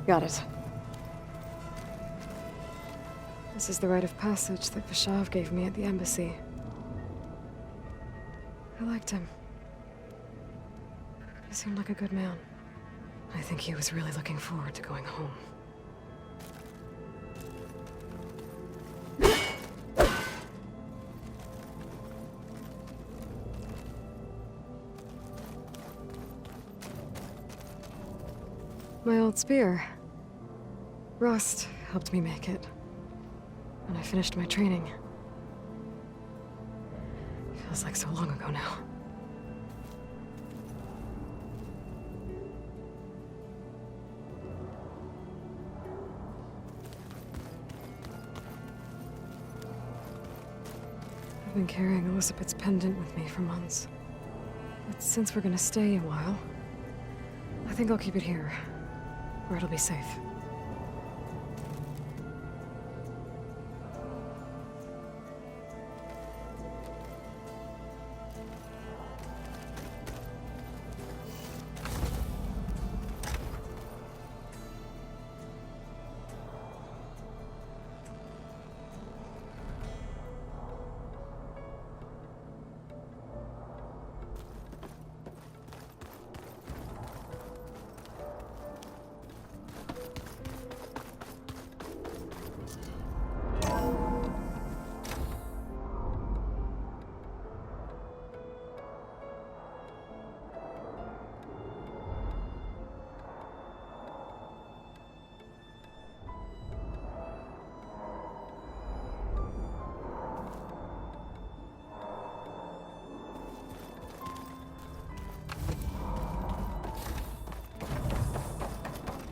Got it. This is the rite of passage that Vashav gave me at the embassy. I liked him. He seemed like a good man. I think he was really looking forward to going home. My old spear. Rust helped me make it. And I finished my training. Feels like so long ago now. I've been carrying Elizabeth's pendant with me for months. But since we're gonna stay a while, I think I'll keep it here, where it'll be safe.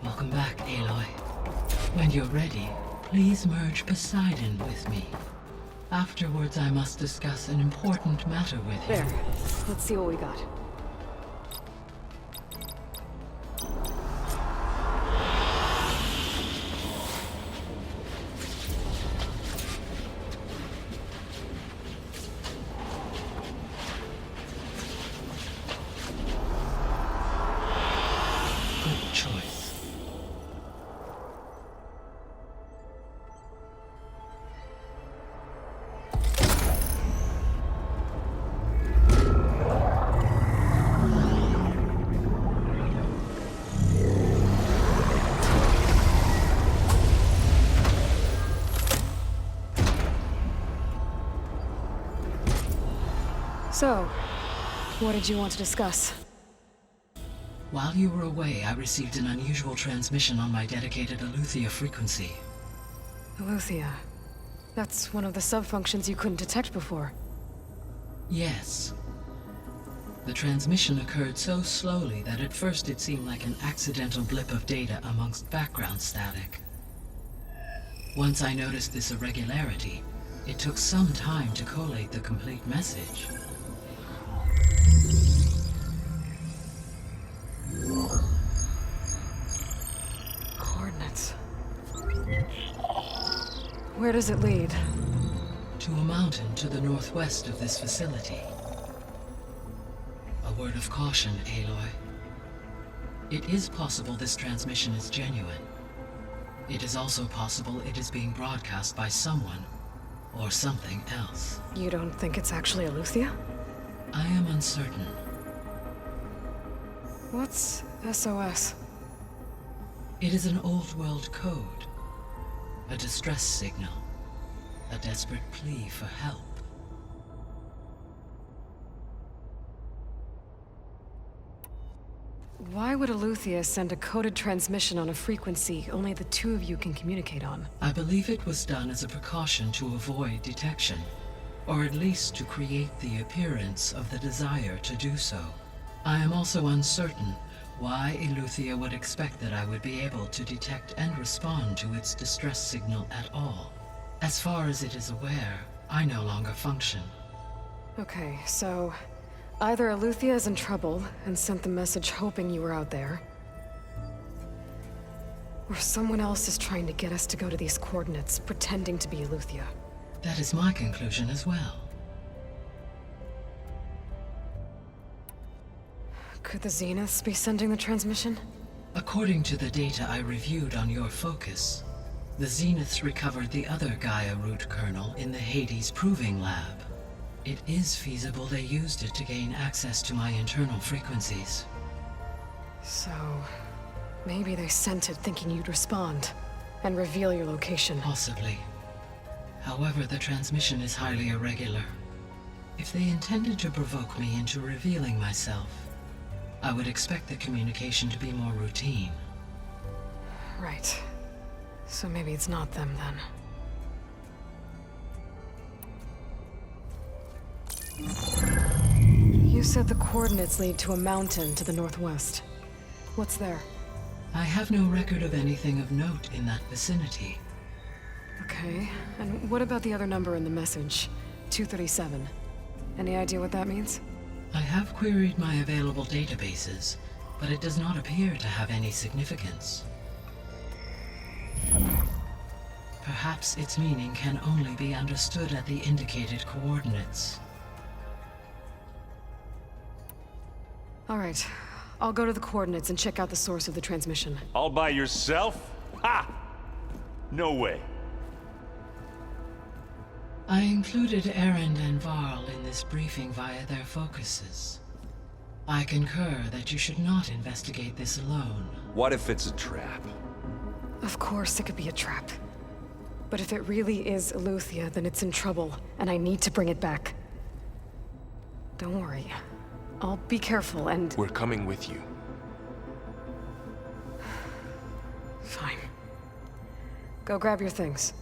Welcome back, Aloy. When you're ready, please merge Poseidon with me. Afterwards, I must discuss an important matter with you. There. Let's see what we got. Good choice. So, what did you want to discuss? While you were away, I received an unusual transmission on my dedicated Eleuthia frequency. Eleuthia. That's one of the sub-functions you couldn't detect before. Yes. The transmission occurred so slowly that at first it seemed like an accidental blip of data amongst background static. Once I noticed this irregularity, it took some time to collate the complete message. Coordinates. Where does it lead? To a mountain to the northwest of this facility. A word of caution, Aloy. It is possible this transmission is genuine. It is also possible it is being broadcast by someone or something else. You don't think it's actually Eleuthia? I am uncertain. What's SOS? It is an old world code. A distress signal. A desperate plea for help. Why would Eleuthia send a coded transmission on a frequency only the two of you can communicate on? I believe it was done as a precaution to avoid detection, or at least to create the appearance of the desire to do so. I am also uncertain why Eleuthia would expect that I would be able to detect and respond to its distress signal at all. As far as it is aware, I no longer function. Okay, so either Eleuthia is in trouble and sent the message hoping you were out there, or someone else is trying to get us to go to these coordinates, pretending to be Eleuthia. That is my conclusion as well. Could the Zeniths be sending the transmission? According to the data I reviewed on your focus, the Zeniths recovered the other Gaia root kernel in the Hades Proving Lab. It is feasible they used it to gain access to my internal frequencies. So, maybe they sent it thinking you'd respond and reveal your location. Possibly. However, the transmission is highly irregular. If they intended to provoke me into revealing myself, I would expect the communication to be more routine. Right. So maybe it's not them then. You said the coordinates lead to a mountain to the northwest. What's there? I have no record of anything of note in that vicinity. Okay, and what about the other number in the message? 237. Any idea what that means? I have queried my available databases, but it does not appear to have any significance. Perhaps its meaning can only be understood at the indicated coordinates. All right, I'll go to the coordinates and check out the source of the transmission. All by yourself? Ha! No way. I included Erend and Varl in this briefing via their focuses. I concur that you should not investigate this alone. What if it's a trap? Of course it could be a trap. But if it really is Eleuthia, then it's in trouble, and I need to bring it back. Don't worry. I'll be careful and... We're coming with you. Fine. Go grab your things.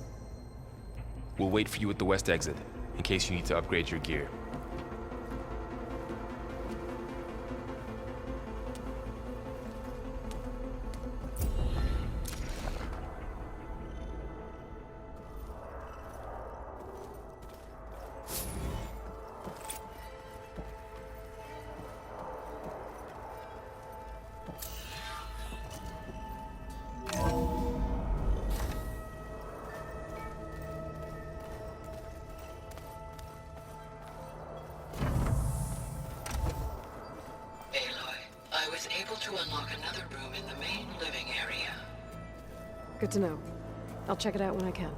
We'll wait for you at the west exit, in case you need to upgrade your gear. I was able to unlock another room in the main living area. Good to know. I'll check it out when I can.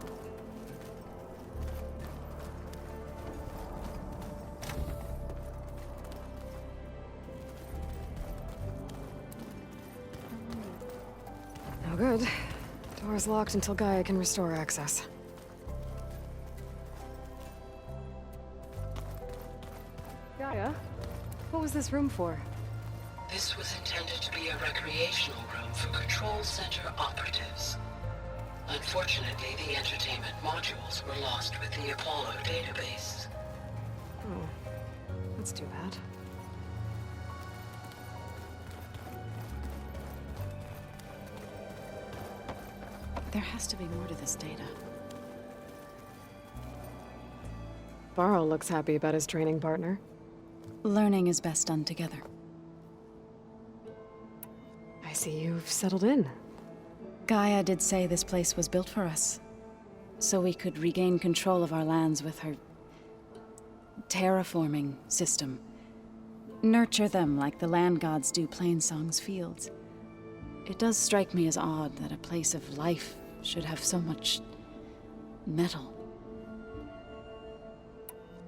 No good. Door's locked until Gaia can restore access. Gaia? What was this room for? This was intended to be a recreational room for Control Center operatives. Unfortunately, the entertainment modules were lost with the Apollo database. Oh, that's too bad. There has to be more to this data. Varl looks happy about his training partner. Learning is best done together. I see you've settled in. Gaia did say this place was built for us, so we could regain control of our lands with her terraforming system. Nurture them like the land gods do Plainsong's fields. It does strike me as odd that a place of life should have so much metal.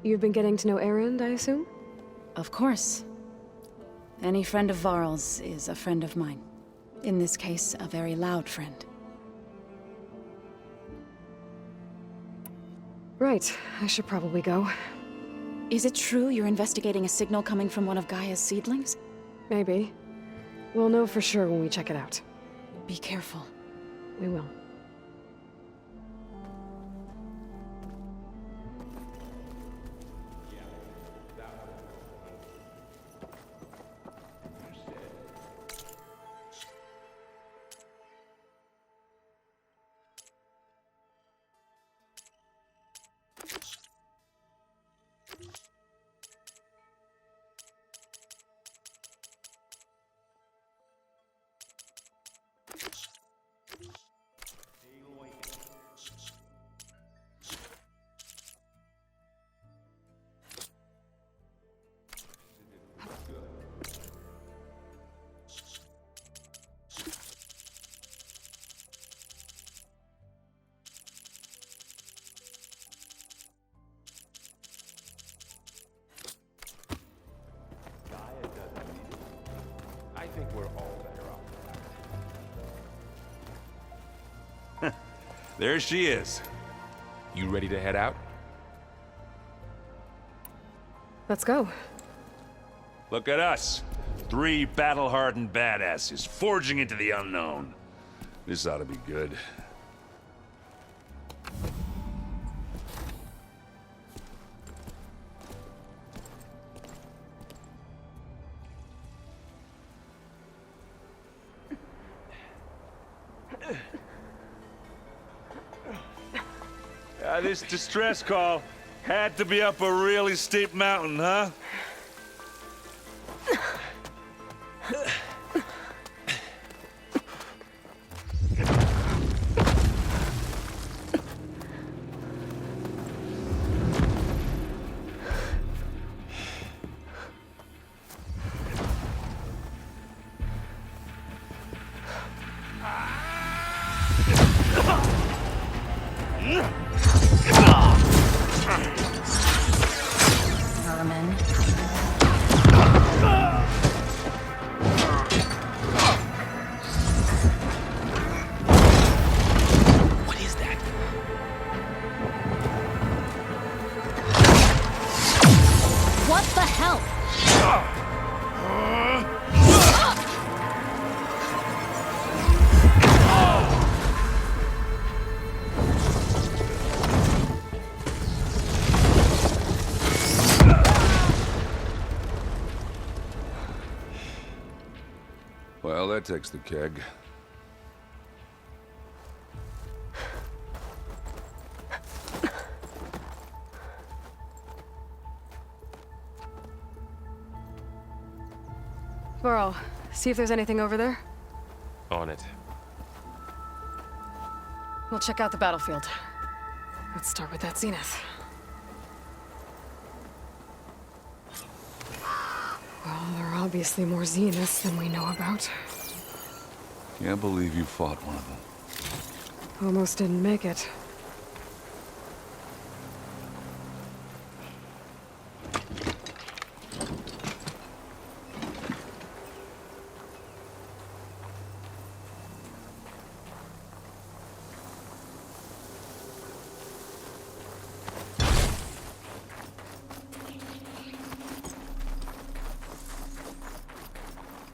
You've been getting to know Erend, I assume? Of course. Any friend of Varl's is a friend of mine. In this case, a very loud friend. Right, I should probably go. Is it true you're investigating a signal coming from one of Gaia's seedlings? Maybe. We'll know for sure when we check it out. Be careful. We will. There she is. You ready to head out? Let's go. Look at us. 3 battle-hardened badasses forging into the unknown. This ought to be good. This distress call had to be up a really steep mountain, huh? Vermin. What is that? What the hell? Well, that takes the keg. Varl, see if there's anything over there. On it. We'll check out the battlefield. Let's start with that zenith. Well, there are obviously more zeniths than we know about. Can't believe you fought one of them. Almost didn't make it.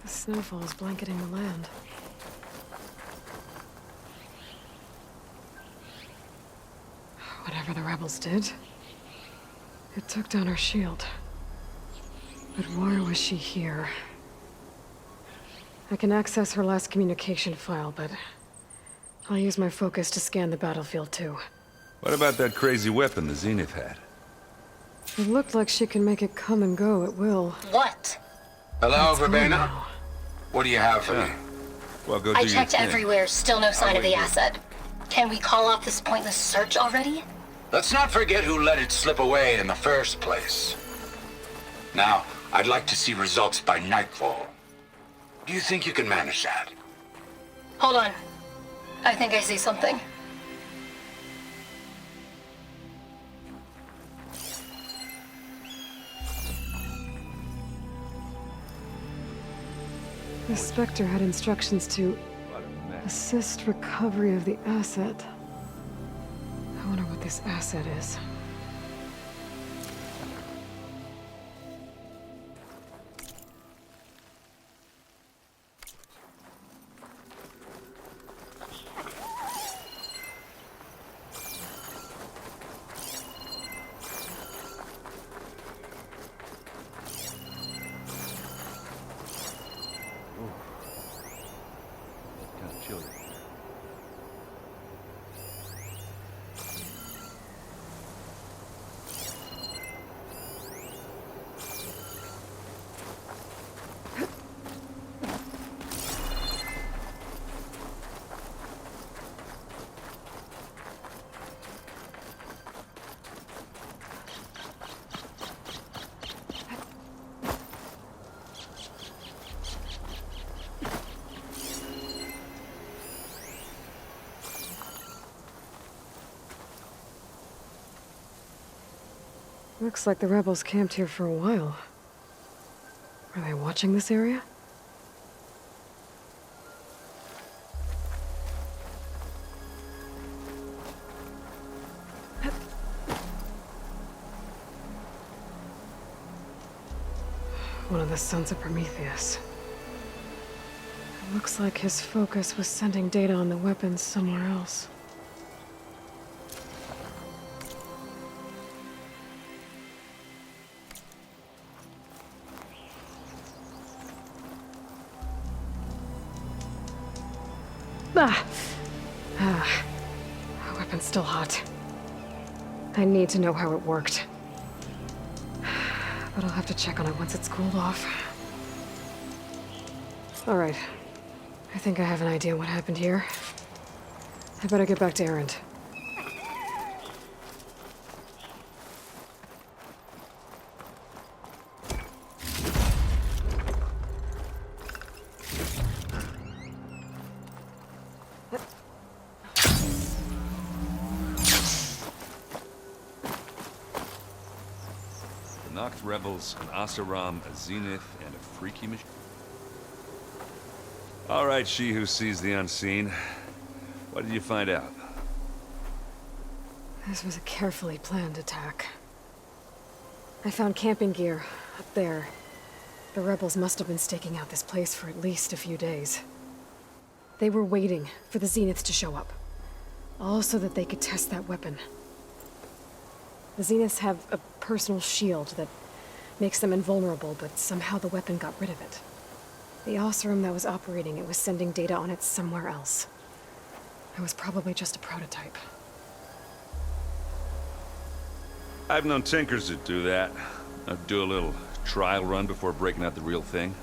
The snowfall is blanketing the land. Whatever the rebels did, it took down our shield. But why was she here? I can access her last communication file, but I'll use my focus to scan the battlefield too. What about that crazy weapon the Zenith had? It looked like she can make it come and go at will. What? Hello, It's gone Verbena? now. What do you have for me? Well, go do I your checked thing. everywhere, still no sign of the wait. asset. Can we call off this pointless search already? Let's not forget who let it slip away in the first place. Now, I'd like to see results by nightfall. Do you think you can manage that? Hold on. I think I see something. The Spectre had instructions to assist recovery of the asset. I wonder what this asset is. Kind of chilly. Looks like the rebels camped here for a while. Are they watching this area? one of the sons of Prometheus. It looks like his focus was sending data on the weapons somewhere else. The weapon's still hot. I need to know how it worked. But I'll have to check on it once it's cooled off. Alright. I think I have an idea what happened here. I better get back to Erend. The Noct rebels, an Oseram, a Zenith, and a freaky machine. All right, she who sees the unseen. What did you find out? This was a carefully planned attack. I found camping gear up there. The rebels must have been staking out this place for at least a few days. They were waiting for the Zeniths to show up. All so that they could test that weapon. The Zeniths have a personal shield that makes them invulnerable, but somehow the weapon got rid of it. The Oseram that was operating it was sending data on it somewhere else. It was probably just a prototype. I've known tinkers that do that. I'd do a little trial run before breaking out the real thing.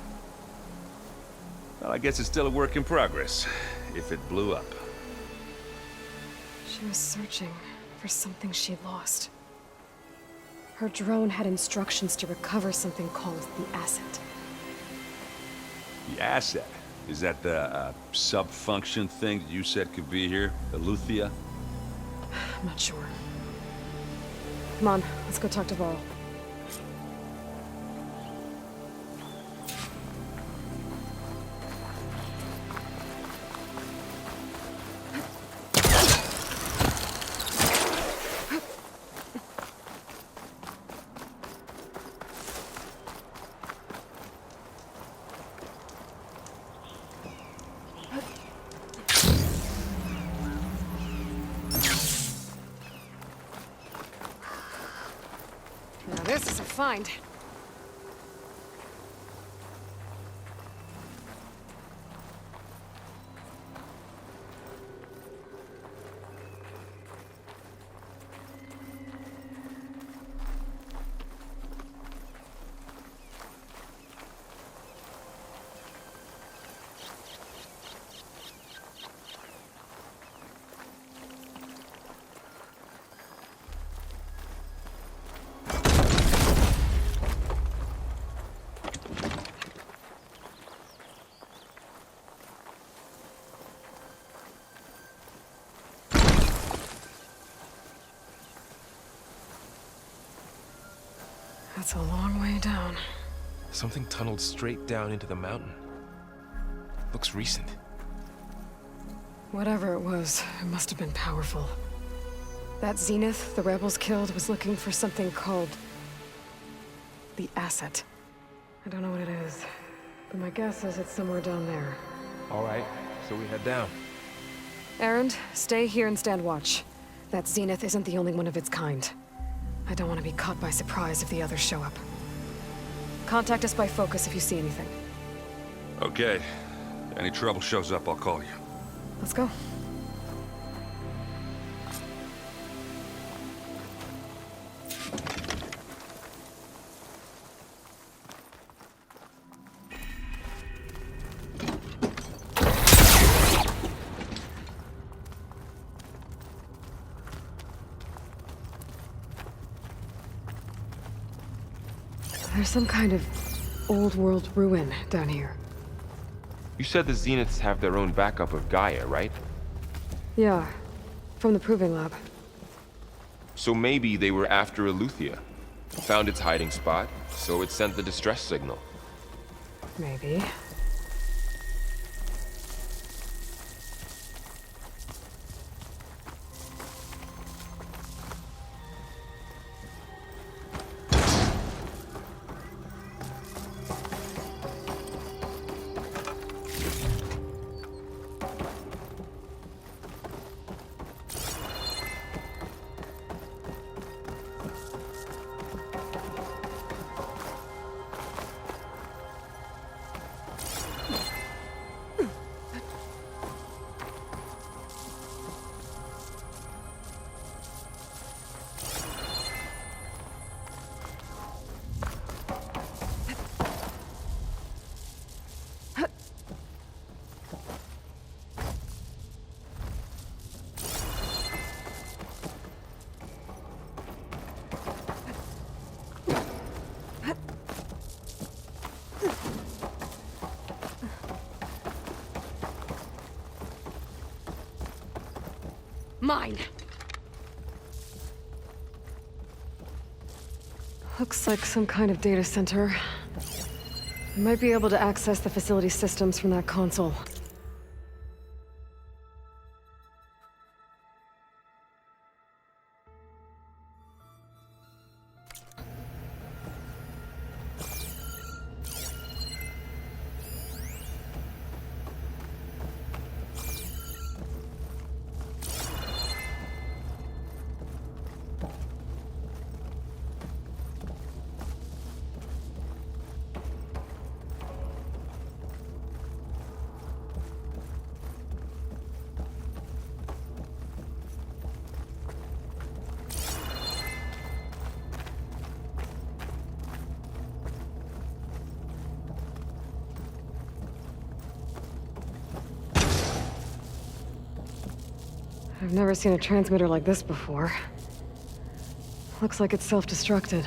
Well, I guess it's still a work in progress, if it blew up. She was searching for something she lost. Her drone had instructions to recover something called the Asset. The Asset? Is that the sub-function thing that you said could be here? Eleuthia? I'm not sure. Come on, let's go talk to Varl. Now this is a find. That's a long way down. Something tunneled straight down into the mountain. Looks recent. Whatever it was, it must have been powerful. That Zenith the rebels killed was looking for something called the Asset. I don't know what it is, but my guess is it's somewhere down there. All right, so we head down. Erend, stay here and stand watch. That Zenith isn't the only one of its kind. I don't want to be caught by surprise if the others show up. Contact us by focus if you see anything. Okay. Any trouble shows up, I'll call you. Let's go. There's some kind of old world ruin down here. You said the Zeniths have their own backup of Gaia, right? Yeah, from the Proving Lab. So maybe they were after Eleuthia. Found its hiding spot, so it sent the distress signal. Maybe. Mine! Looks like some kind of data center. I might be able to access the facility systems from that console. I've never seen a transmitter like this before. Looks like it's self-destructed.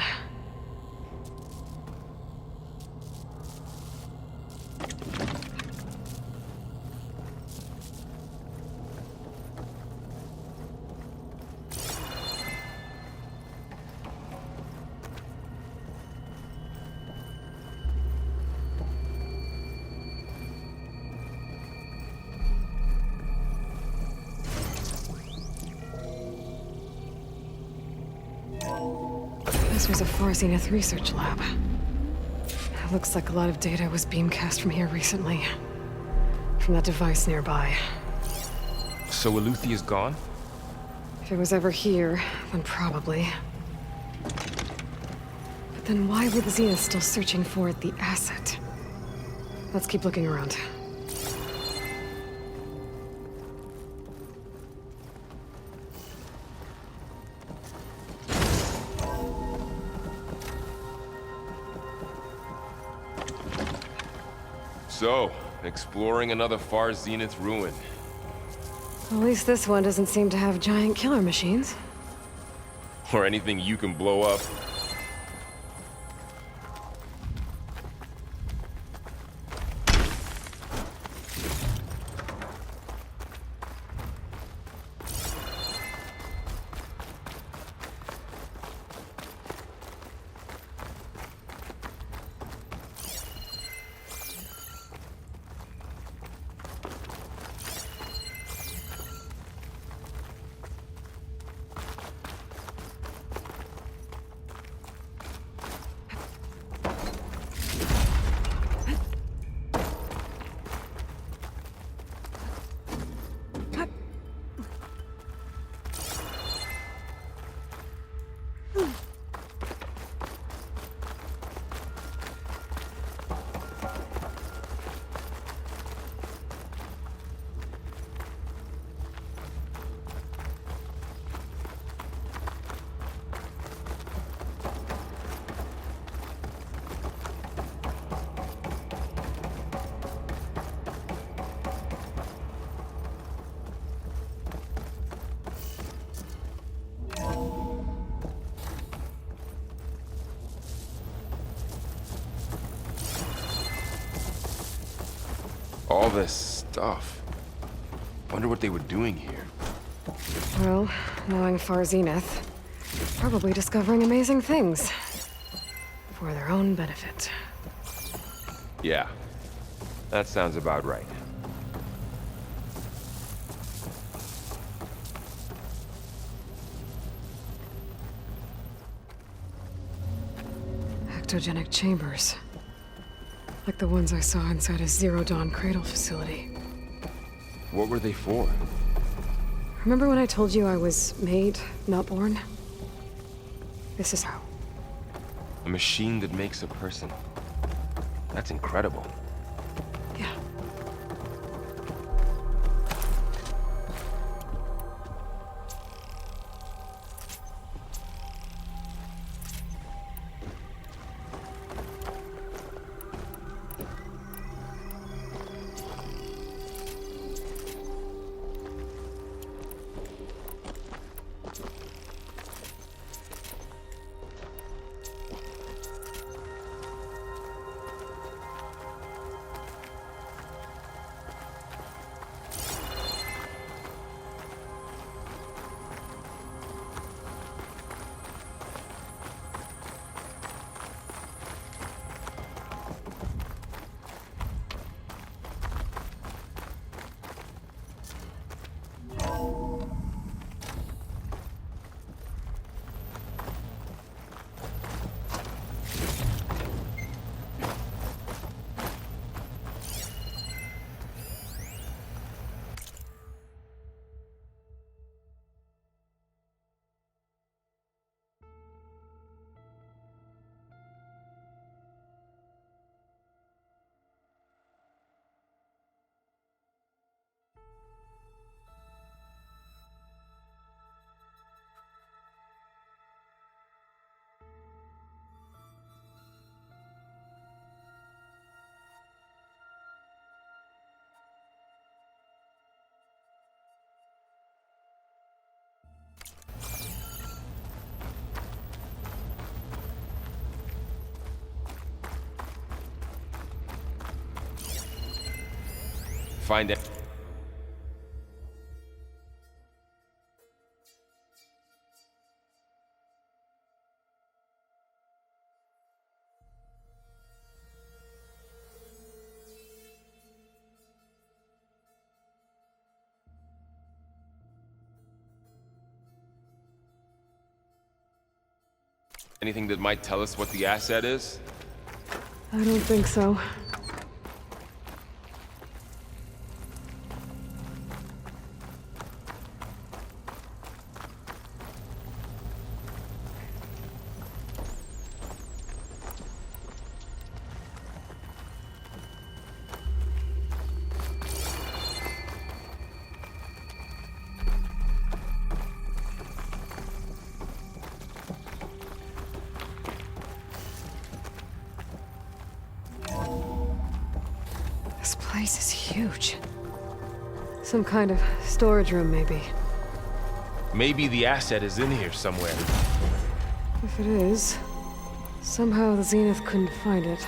This was a Far Zenith research lab. It looks like a lot of data was beamcast from here recently. From that device nearby. So Eluthia's gone? If it was ever here, then probably. But then why were the Zeniths still searching for the asset? Let's keep looking around. So, exploring another Far Zenith ruin. At least this one doesn't seem to have giant killer machines. Or anything you can blow up. All this stuff. Wonder what they were doing here. Well, knowing Far Zenith, probably discovering amazing things. For their own benefit. Yeah, that sounds about right. Ectogenic chambers. Like the ones I saw inside a Zero Dawn cradle facility. What were they for? Remember when I told you I was made, not born? This is how. A machine that makes a person. That's incredible. Yeah. find it. Anything that might tell us what the asset is? I don't think so. This place is huge. Some kind of storage room, maybe. Maybe the asset is in here somewhere. If it is, somehow the Zenith couldn't find it.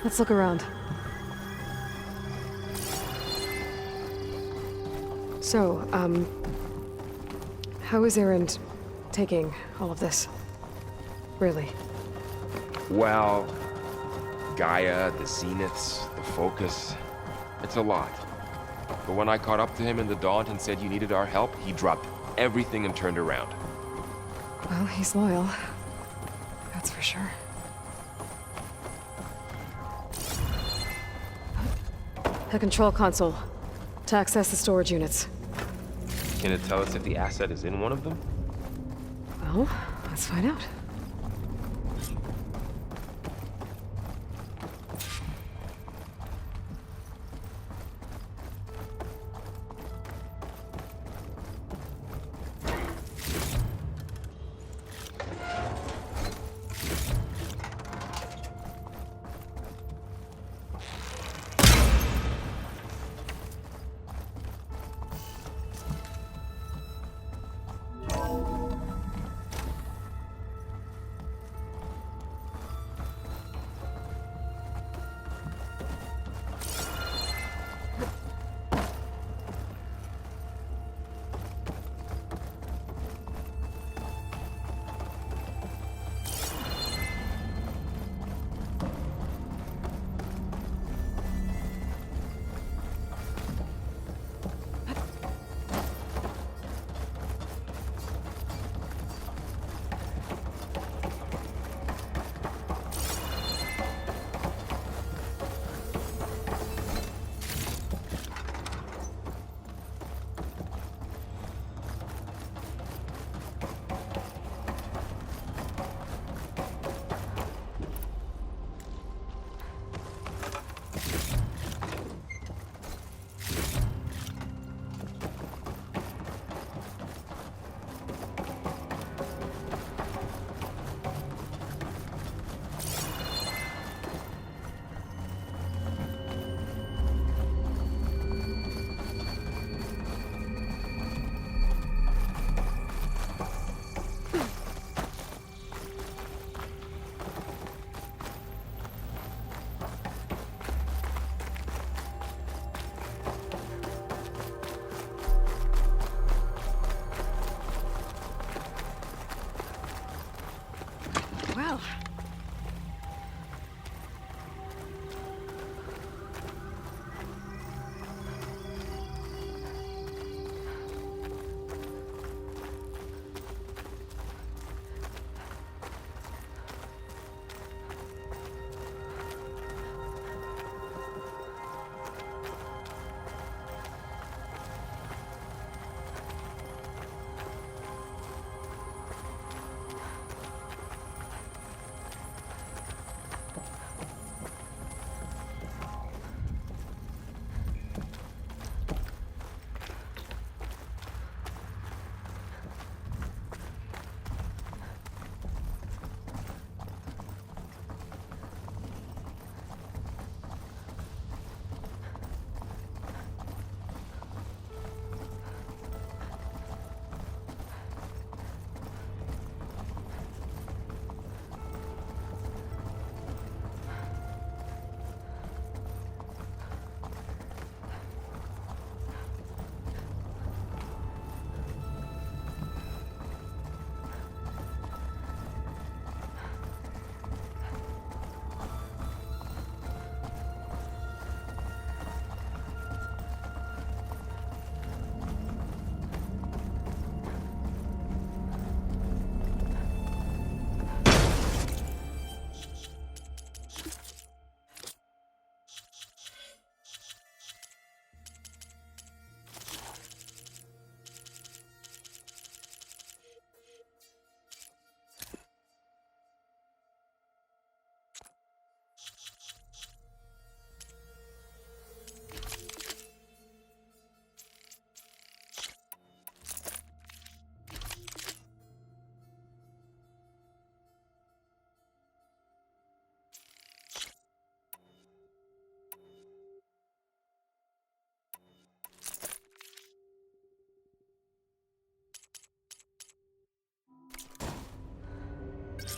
Let's look around. So, how is Erend taking all of this? Really? Well, Gaia, the Zeniths, the Focus. It's a lot. But when I caught up to him in the Daunt and said you needed our help, he dropped everything and turned around. Well, he's loyal. That's for sure. The control console. To access the storage units. Can it tell us if the asset is in one of them? Well, let's find out.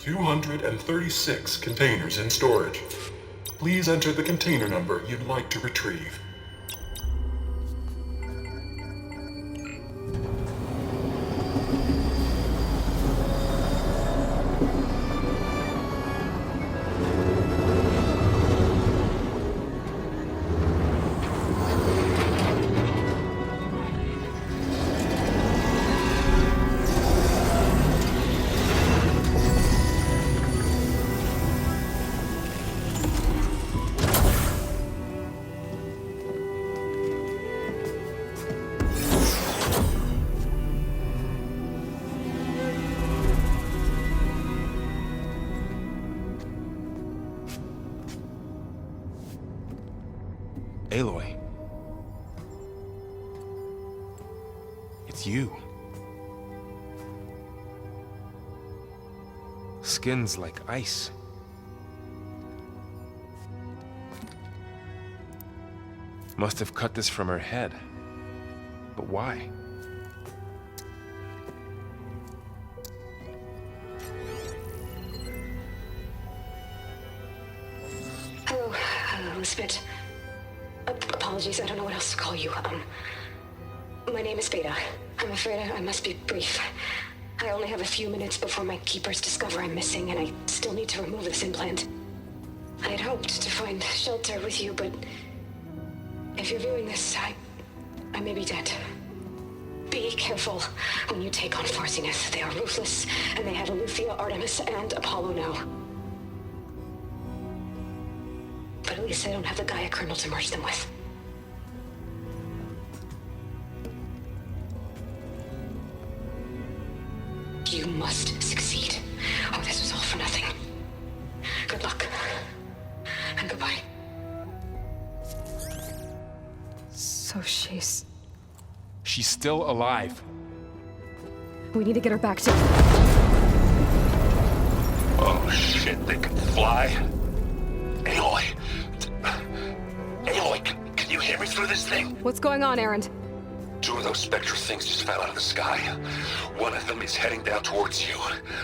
236 containers in storage. Please enter the container number you'd like to retrieve. Aloy. It's you. Skin's like ice. Must have cut this from her head. But why? Hello, Spit. Apologies, I don't know what else to call you. My name is Beta. I'm afraid I must be brief. I only have a few minutes before my keepers discover I'm missing, and I still need to remove this implant. I had hoped to find shelter with you, but if you're viewing this, I may be dead. Be careful when you take on Far Zenith. They are ruthless, and they have Eleuthia, Artemis, and Apollo now. But at least I don't have the Gaia kernel to merge them with. You must succeed. Oh, this was all for nothing. Good luck. And goodbye. So she's... She's still alive. We need to get her back to... Oh shit, they can fly? Aloy! Aloy, can you hear me through this thing? What's going on, Erend? Two of those Spectre things just fell out of the sky. One of them is heading down towards you.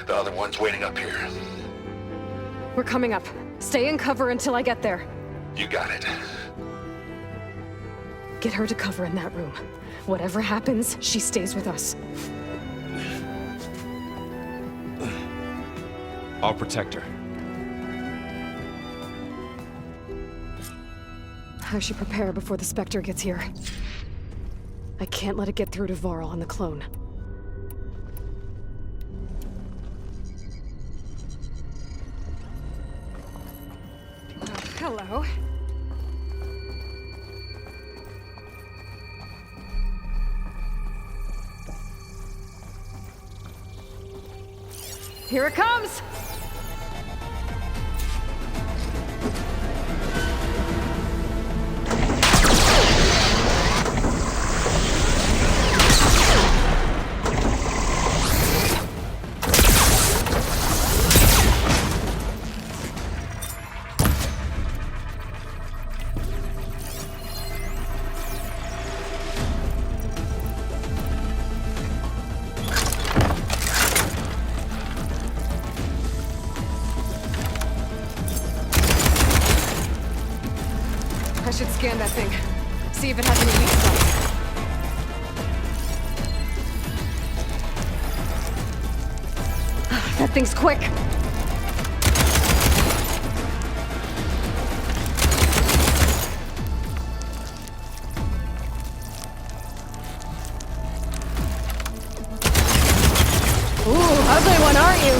The other one's waiting up here. We're coming up. Stay in cover until I get there. You got it. Get her to cover in that room. Whatever happens, she stays with us. I'll protect her. I should prepare before the Spectre gets here. I can't let it get through to Varl and the clone. Hello. Here it comes! I should scan that thing. See if it has any weak spots. That thing's quick! Ooh, ugly one, aren't you?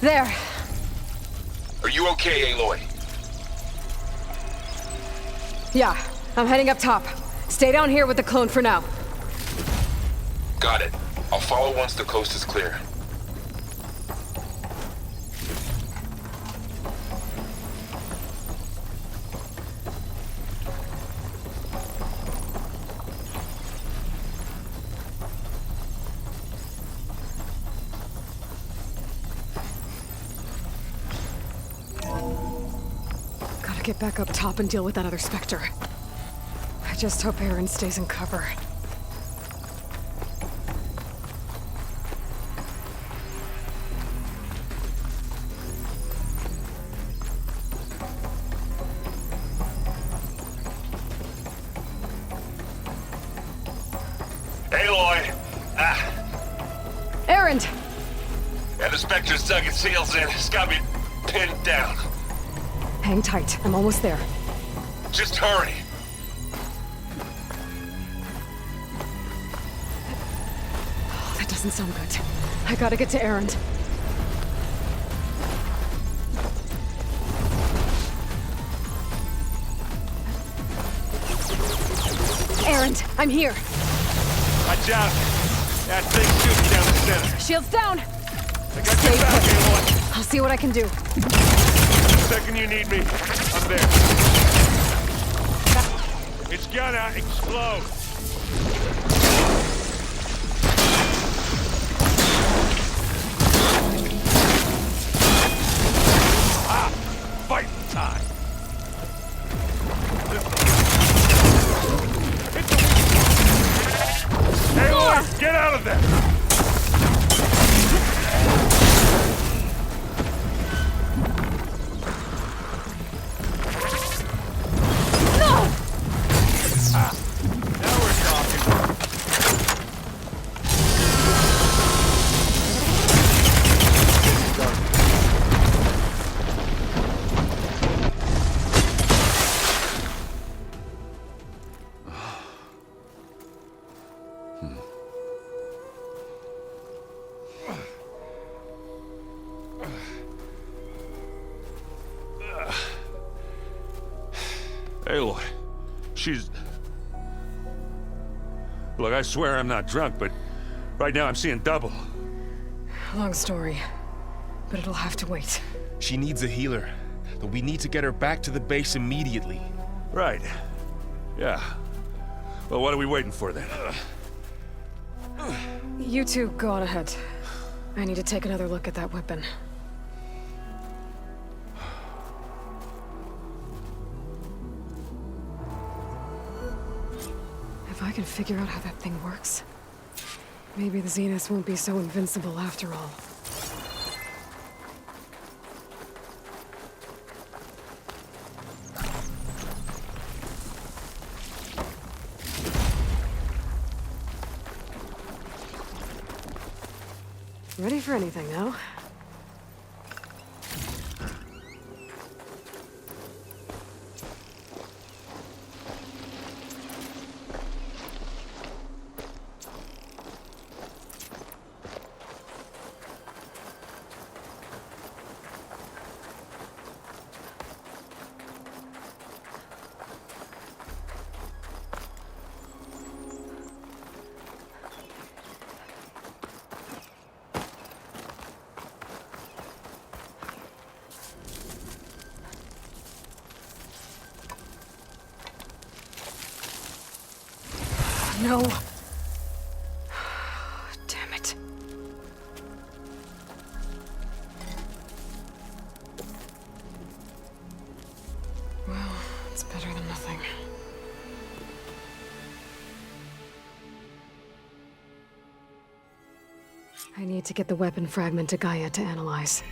There. Are you okay, Aloy? Yeah, I'm heading up top. Stay down here with the clone for now. Got it. I'll follow once the coast is clear. Gotta get back up top and deal with that other Spectre. I just hope Aaron stays in cover. Aloy! Aaron! Yeah, the Spectre's dug its heels in. It's got me pinned down. Hang tight. I'm almost there. Just hurry. Oh, that doesn't sound good. I gotta get to Aaron. Aaron, I'm here. Watch out. That thing's shooting down the center. Shields down. I got your back, Aloy. I'll see what I can do. The second you need me, I'm there. It's gonna explode. Fight time. Hey, Aloy, get out of there! Now we're talking. Aloy, she's... Look, I swear I'm not drunk, but right now I'm seeing double. Long story, but it'll have to wait. She needs a healer, but we need to get her back to the base immediately. Right. Yeah. Well, what are we waiting for then? You two go on ahead. I need to take another look at that weapon. If I can figure out how that thing works, maybe the Zeniths won't be so invincible after all. Ready for anything now? No. Damn it. Well, it's better than nothing. I need to get the weapon fragment to Gaia to analyze.